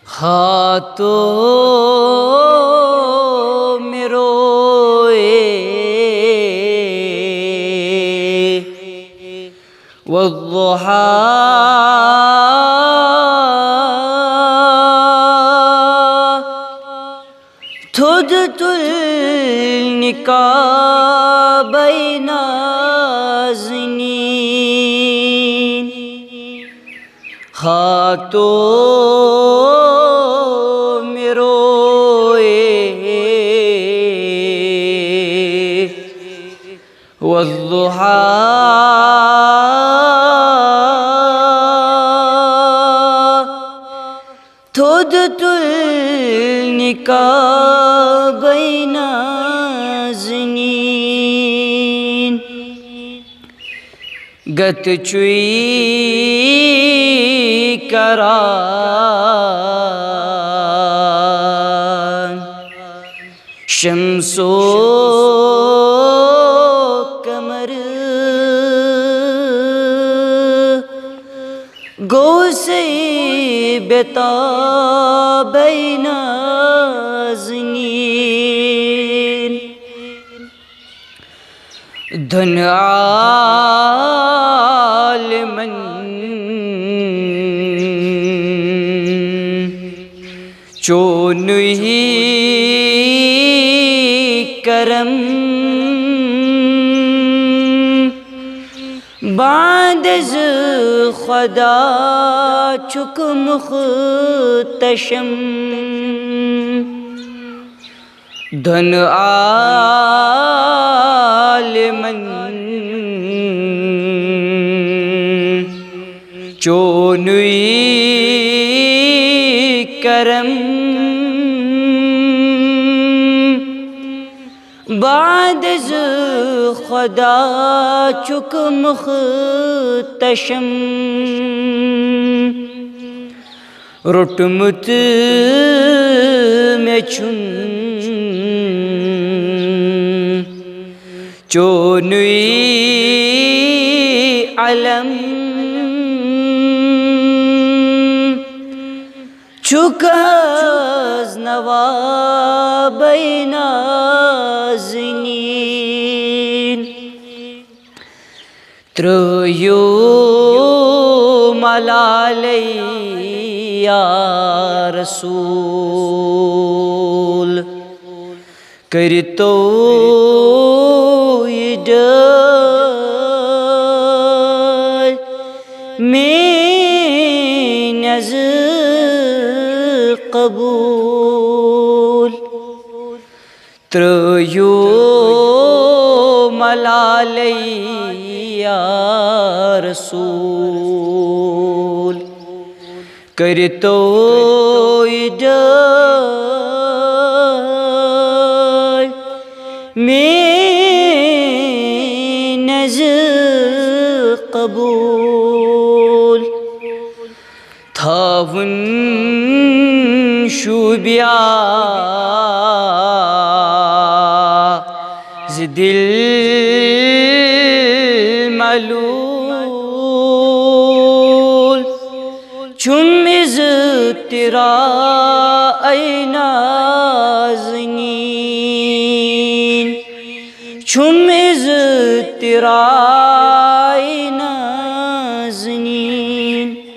हाथों में रोए वद्दुहा थुद तुल निकाबैना ज़नीन हाथों में रोए वद्दुहा थुद तुल निकाबैना ज़नीन गत चुई करान शम्सो कमर गोसे बेताबैना ज़नीन धन आलमन चोनुही करम बांदज खुदा चुक मुख्तशम धन आलमन चोनुई करम बादज़ खुदा चुक मुख्तशम रुटमुत में चुन चोनुई अलम चुकज नवाबैना ज़नीन त्रयो मलालैया रसूल करतो में नज़ कबूल त्रयो मलालैया रसूल करतो में नज़ कबूल था उन शुबिया दिल मलूल चुमिज़ तेरा ऐना ज़नीन चुम